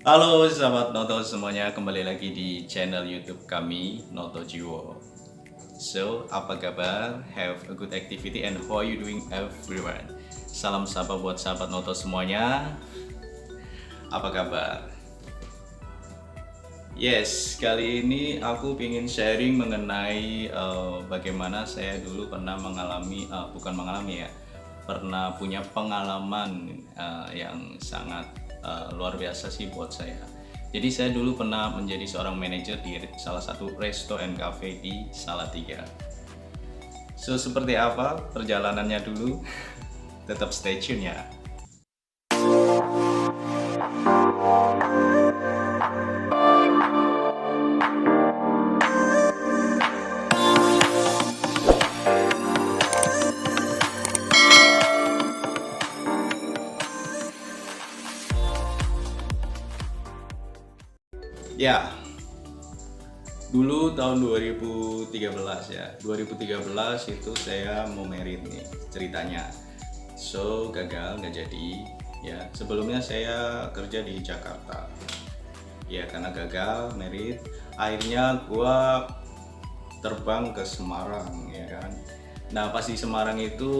Halo sahabat Noto semuanya, kembali lagi di channel YouTube kami, Noto Jiwo. So, apa kabar? Have a good activity and how are you doing everyone? Salam sapa buat sahabat Noto semuanya. Apa kabar? Yes, kali ini aku ingin sharing mengenai bagaimana saya dulu pernah mengalami, bukan mengalami ya, pernah punya pengalaman yang sangat luar biasa sih buat saya. Jadi saya dulu pernah menjadi seorang manajer di salah satu resto and cafe di Salatiga. So seperti apa perjalanannya dulu? Tetap stay tune ya. Ya, dulu tahun 2013 ya. 2013 itu saya mau merit nih ceritanya. So gagal nggak jadi ya. Sebelumnya saya kerja di Jakarta. Ya karena gagal merit, akhirnya gua terbang ke Semarang ya kan. Nah pas di Semarang itu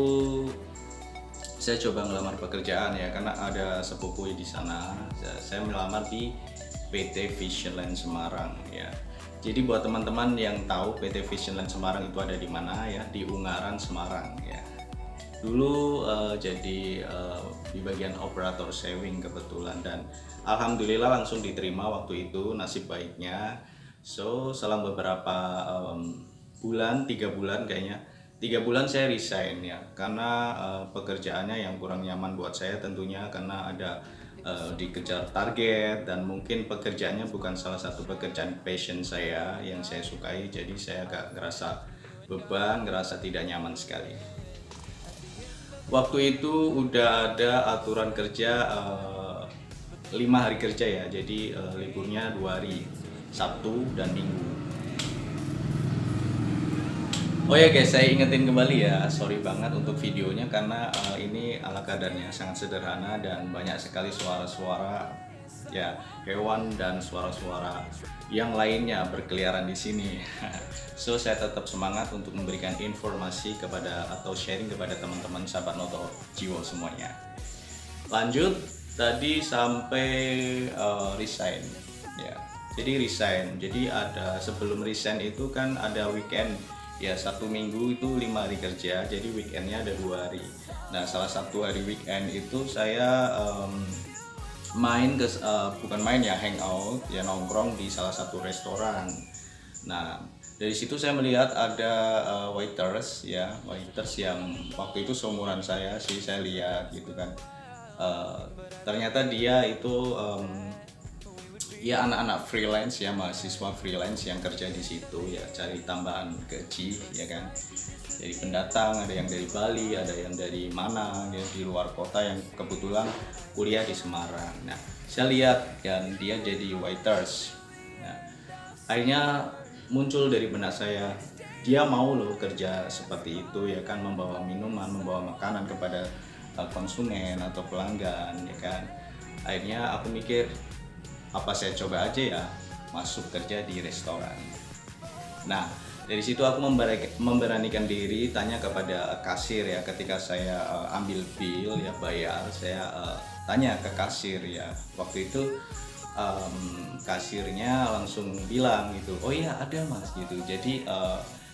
saya coba ngelamar pekerjaan ya karena ada sepupu di sana. Saya melamar di PT Visionland Semarang ya. Jadi buat teman-teman yang tahu PT Visionland Semarang itu ada di mana ya, di Ungaran Semarang ya. Dulu jadi di bagian operator saving kebetulan dan alhamdulillah langsung diterima waktu itu, nasib baiknya. So selang beberapa bulan, 3 bulan kayaknya, 3 bulan saya resign ya karena pekerjaannya yang kurang nyaman buat saya tentunya karena ada dikejar target dan mungkin pekerjaannya bukan salah satu pekerjaan passion saya yang saya sukai, jadi saya agak ngerasa beban, ngerasa tidak nyaman sekali. Waktu itu udah ada aturan kerja 5 hari kerja ya, jadi liburnya 2 hari, Sabtu dan Minggu. Oh ya guys, saya ingetin kembali ya, sorry banget untuk videonya karena ini ala kadarnya sangat sederhana dan banyak sekali suara-suara ya hewan dan suara-suara yang lainnya berkeliaran di sini. So saya tetap semangat untuk memberikan informasi kepada atau sharing kepada teman-teman sahabat Noto Jiwo semuanya. Lanjut tadi sampai resign ya. Jadi resign. Jadi ada sebelum resign itu kan ada weekend ya, 1 minggu itu 5 hari kerja, jadi weekendnya ada 2 hari. Nah salah satu hari weekend itu saya main ke bukan main ya, hangout ya, nongkrong di salah satu restoran. Nah dari situ saya melihat ada waiters ya, waiters yang waktu itu seumuran saya sih, saya lihat gitu kan. Ternyata dia itu ya anak-anak freelance ya, mahasiswa freelance yang kerja di situ ya, cari tambahan gaji ya kan. Jadi pendatang, ada yang dari Bali, ada yang dari mana ya, di luar kota yang kebetulan kuliah di Semarang. Nah saya lihat dan dia jadi waiters. Nah, akhirnya muncul dari benak saya, dia mau loh kerja seperti itu ya kan, membawa minuman, membawa makanan kepada konsumen atau pelanggan ya kan. Akhirnya aku mikir, apa saya coba aja ya masuk kerja di restoran. Nah dari situ aku memberanikan diri tanya kepada kasir ya, ketika saya ambil bill ya, bayar, saya tanya ke kasir ya. Waktu itu kasirnya langsung bilang gitu, oh iya ada mas gitu, jadi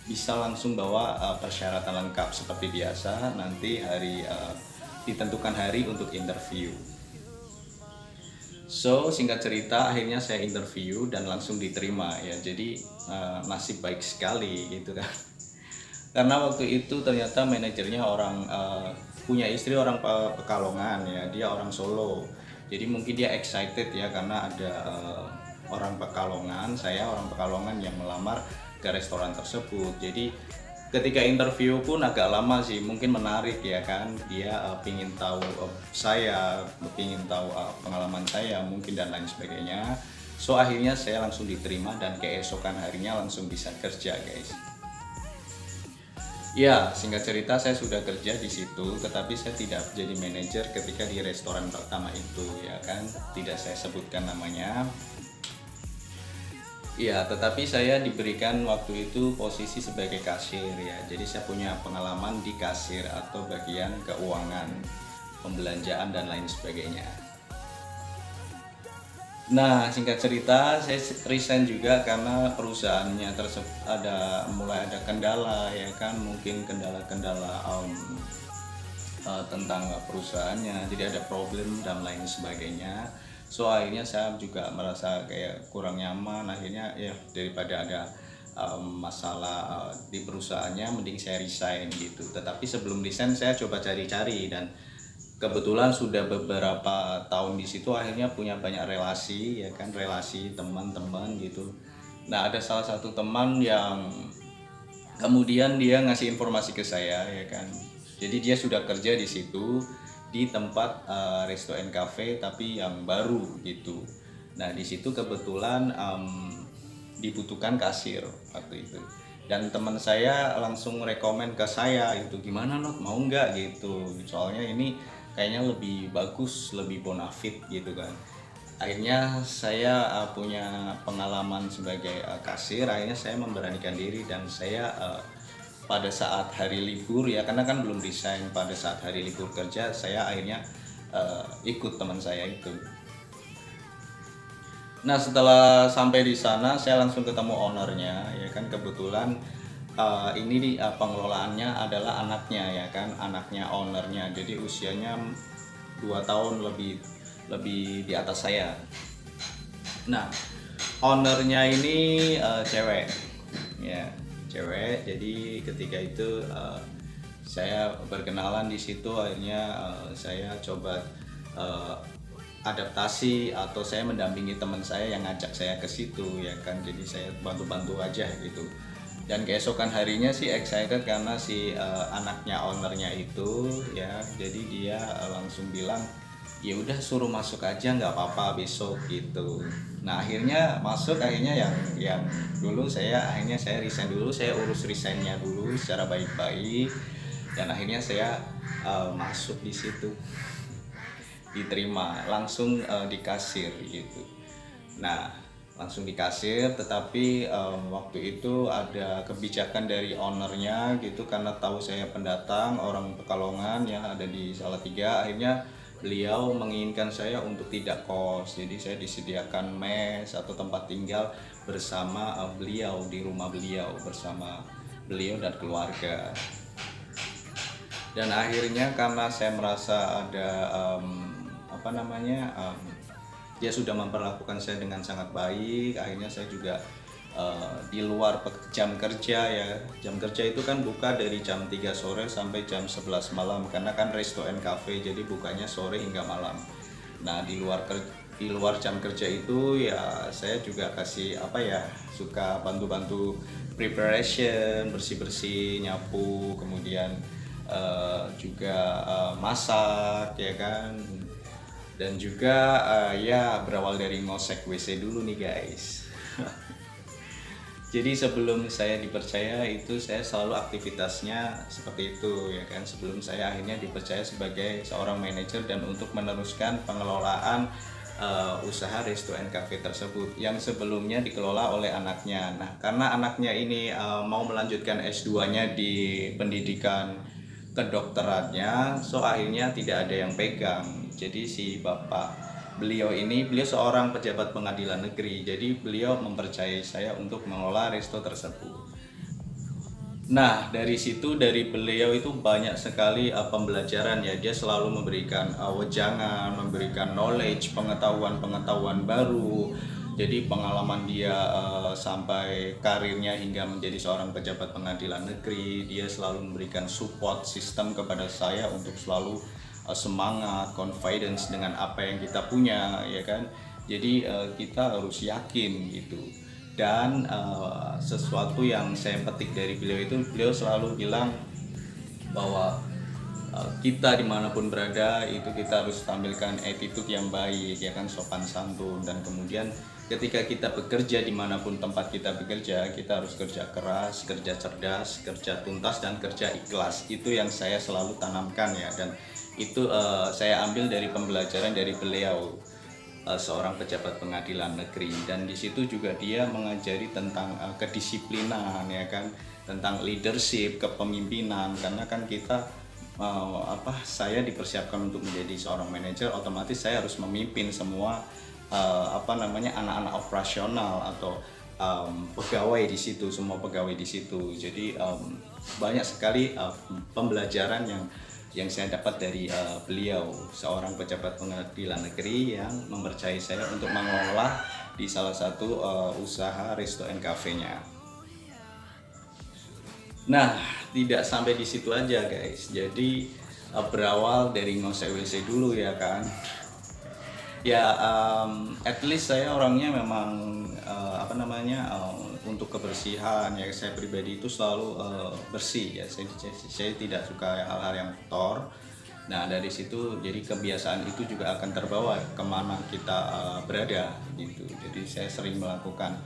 bisa langsung bawa persyaratan lengkap seperti biasa, nanti hari ditentukan hari untuk interview. So singkat cerita akhirnya saya interview dan langsung diterima ya, jadi nasib baik sekali gitu kan. Karena waktu itu ternyata manajernya orang punya istri orang Pekalongan ya, dia orang Solo, jadi mungkin dia excited ya karena ada orang Pekalongan, saya orang Pekalongan yang melamar ke restoran tersebut. Jadi ketika interview pun agak lama sih, mungkin menarik ya kan, dia pingin tahu saya, pingin tahu pengalaman saya mungkin dan lain sebagainya. So akhirnya saya langsung diterima dan keesokan harinya langsung bisa kerja guys. Ya, singkat cerita saya sudah kerja di situ, tetapi saya tidak jadi manajer ketika di restoran pertama itu, ya kan, tidak saya sebutkan namanya. Ya, tetapi saya diberikan waktu itu posisi sebagai kasir ya. Jadi saya punya pengalaman di kasir atau bagian keuangan, pembelanjaan dan lain sebagainya. Nah, singkat cerita, saya resign juga karena perusahaannya tersebut mulai ada kendala ya kan, mungkin kendala-kendala tentang perusahaannya, jadi ada problem dan lain sebagainya. So akhirnya saya juga merasa kayak kurang nyaman, akhirnya ya daripada ada masalah di perusahaannya mending saya resign gitu. Tetapi sebelum resign saya coba cari-cari dan kebetulan sudah beberapa tahun di situ, akhirnya punya banyak relasi ya kan, relasi teman-teman gitu. Nah, ada salah satu teman yang kemudian dia ngasih informasi ke saya ya kan. Jadi dia sudah kerja di situ di tempat resto and cafe tapi yang baru gitu. Nah, di situ kebetulan dibutuhkan kasir waktu itu. Dan teman saya langsung rekomen ke saya itu, gimana Not, mau nggak gitu. Soalnya ini kayaknya lebih bagus, lebih bonafit gitu kan. Akhirnya saya punya pengalaman sebagai kasir, akhirnya saya memberanikan diri dan saya pada saat hari libur ya, karena kan belum resign, pada saat hari libur kerja saya akhirnya ikut teman saya itu. Nah, setelah sampai di sana saya langsung ketemu ownernya ya kan, kebetulan ini di pengelolaannya adalah anaknya ya kan, anaknya ownernya, jadi usianya 2 tahun lebih lebih di atas saya. Nah, ownernya ini cewek ya, cewek. Jadi ketika itu saya berkenalan di situ, akhirnya saya coba uh, adaptasi atau saya mendampingi teman saya yang ngajak saya ke situ ya kan, jadi saya bantu-bantu aja gitu. Dan keesokan harinya sih excited karena si anaknya ownernya itu ya, jadi dia langsung bilang ya udah suruh masuk aja nggak apa-apa besok gitu. Nah, akhirnya masuk, akhirnya yang dulu akhirnya saya resign dulu, saya urus resignnya dulu secara baik-baik dan akhirnya saya masuk di situ, diterima langsung di kasir gitu. Nah, langsung di kasir, tetapi waktu itu ada kebijakan dari ownernya gitu, karena tahu saya pendatang orang Pekalongan yang ada di Salatiga, akhirnya beliau menginginkan saya untuk tidak kos. Jadi saya disediakan mes atau tempat tinggal bersama beliau, di rumah beliau bersama beliau dan keluarga. Dan akhirnya karena saya merasa ada dia sudah memperlakukan saya dengan sangat baik, akhirnya saya juga di luar jam kerja ya. Jam kerja itu kan buka dari jam 3 sore sampai jam 11 malam karena kan resto and cafe, jadi bukanya sore hingga malam. Nah, di luar jam kerja itu ya saya juga suka bantu-bantu preparation, bersih-bersih, nyapu, kemudian juga masak ya kan. Dan juga ya berawal dari ngosek WC dulu nih guys. Jadi sebelum saya dipercaya itu saya selalu aktivitasnya seperti itu ya kan, sebelum saya akhirnya dipercaya sebagai seorang manajer dan untuk meneruskan pengelolaan usaha resto and cafe tersebut yang sebelumnya dikelola oleh anaknya. Nah, karena anaknya ini mau melanjutkan S2-nya di pendidikan kedokterannya, so akhirnya tidak ada yang pegang. Jadi si beliau seorang pejabat pengadilan negeri, jadi beliau mempercayai saya untuk mengelola resto tersebut. Nah, dari situ, dari beliau itu banyak sekali pembelajaran ya, dia selalu memberikan wejangan, memberikan knowledge, pengetahuan baru. Jadi pengalaman dia sampai karirnya hingga menjadi seorang pejabat pengadilan negeri, dia selalu memberikan support sistem kepada saya untuk selalu semangat, confidence dengan apa yang kita punya ya kan. Jadi kita harus yakin gitu. Dan sesuatu yang saya petik dari beliau itu, beliau selalu bilang bahwa kita dimanapun berada itu kita harus tampilkan attitude yang baik, ya kan, sopan santun. Dan kemudian ketika kita bekerja dimanapun tempat kita bekerja, kita harus kerja keras, kerja cerdas, kerja tuntas, dan kerja ikhlas. Itu yang saya selalu tanamkan ya, dan itu saya ambil dari pembelajaran dari beliau, seorang pejabat pengadilan negeri. Dan di situ juga dia mengajari tentang kedisiplinan, ya kan, tentang leadership, kepemimpinan. Karena kan kita saya dipersiapkan untuk menjadi seorang manajer, otomatis saya harus memimpin semua anak-anak operasional atau pegawai di situ, semua pegawai di situ. Jadi banyak sekali pembelajaran yang saya dapat dari beliau, seorang pejabat pengadilan negeri yang mempercayai saya untuk mengelola di salah satu usaha resto and cafe-nya. Nah, tidak sampai di situ aja guys. Jadi berawal dari ngosek WC dulu, ya kan. Ya, at least saya orangnya memang untuk kebersihan ya. Saya pribadi itu selalu bersih ya. Saya tidak suka hal-hal yang kotor. Nah, dari situ jadi kebiasaan itu juga akan terbawa kemana kita berada gitu. Jadi saya sering melakukan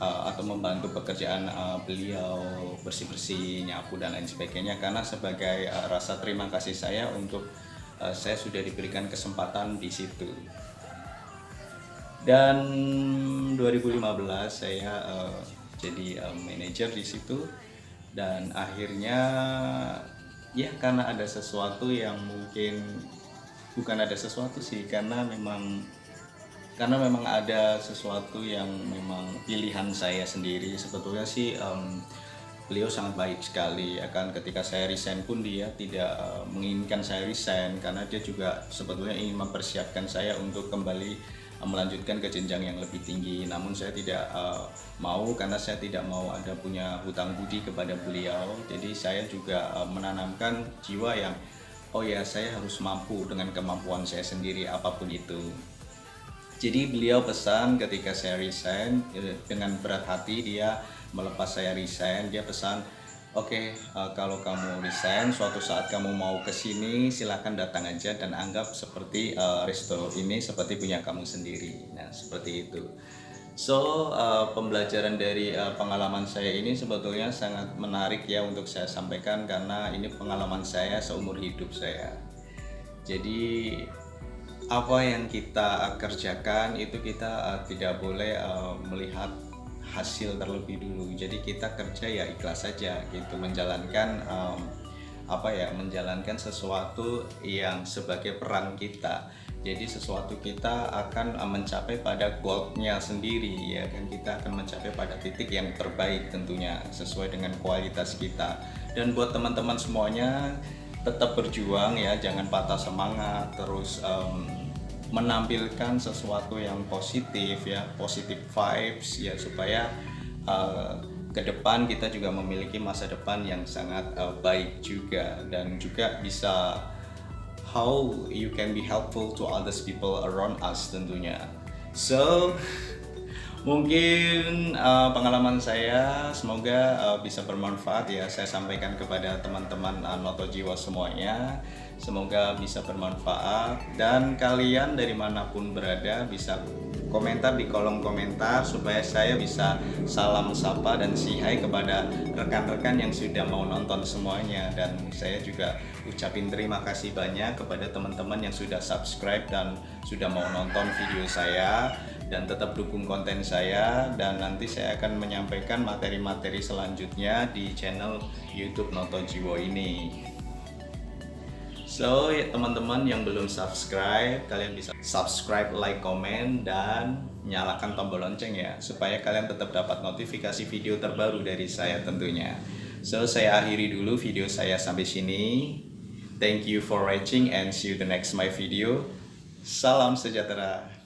atau membantu pekerjaan beliau, bersih-bersih, nyapu dan lain sebagainya, karena sebagai rasa terima kasih saya untuk saya sudah diberikan kesempatan di situ. Dan 2015 saya jadi manajer di situ, dan akhirnya ya karena ada sesuatu yang mungkin bukan ada sesuatu sih, karena memang ada sesuatu yang memang pilihan saya sendiri. Sebetulnya sih beliau sangat baik sekali, akan ketika saya resign pun dia tidak menginginkan saya resign, karena dia juga sebetulnya ingin mempersiapkan saya untuk kembali melanjutkan ke jenjang yang lebih tinggi. Namun saya tidak mau, karena saya tidak mau ada punya hutang budi kepada beliau. Jadi saya juga menanamkan jiwa yang saya harus mampu dengan kemampuan saya sendiri apapun itu. Jadi beliau pesan ketika saya resign, dengan berat hati dia melepas saya resign. Dia pesan, kalau kamu resign, suatu saat kamu mau ke sini, silakan datang aja dan anggap seperti resto ini seperti punya kamu sendiri. Nah, seperti itu. So, pembelajaran dari pengalaman saya ini sebetulnya sangat menarik ya untuk saya sampaikan, karena ini pengalaman saya seumur hidup saya. Jadi apa yang kita kerjakan itu kita tidak boleh melihat hasil terlebih dulu. Jadi kita kerja ya ikhlas saja gitu, menjalankan menjalankan sesuatu yang sebagai peran kita. Jadi sesuatu kita akan mencapai pada goal-nya sendiri, ya kan. Kita akan mencapai pada titik yang terbaik tentunya sesuai dengan kualitas kita. Dan buat teman-teman semuanya, tetap berjuang ya, jangan patah semangat, terus menampilkan sesuatu yang positif ya, positive vibes ya, supaya ke depan kita juga memiliki masa depan yang sangat baik juga, dan juga bisa how you can be helpful to others people around us tentunya. So mungkin pengalaman saya semoga bisa bermanfaat ya, saya sampaikan kepada teman-teman Noto Jiwa semuanya. Semoga bisa bermanfaat, dan kalian dari manapun berada bisa komentar di kolom komentar supaya saya bisa salam sapa dan say hi kepada rekan-rekan yang sudah mau nonton semuanya. Dan saya juga ucapin terima kasih banyak kepada teman-teman yang sudah subscribe dan sudah mau nonton video saya, dan tetap dukung konten saya. Dan nanti saya akan menyampaikan materi-materi selanjutnya di channel YouTube Noto Jiwo ini. So ya, teman-teman yang belum subscribe, kalian bisa subscribe, like, komen, dan nyalakan tombol lonceng ya, supaya kalian tetap dapat notifikasi video terbaru dari saya tentunya. So saya akhiri dulu video saya sampai sini. Thank you for watching and see you the next my video. Salam sejahtera.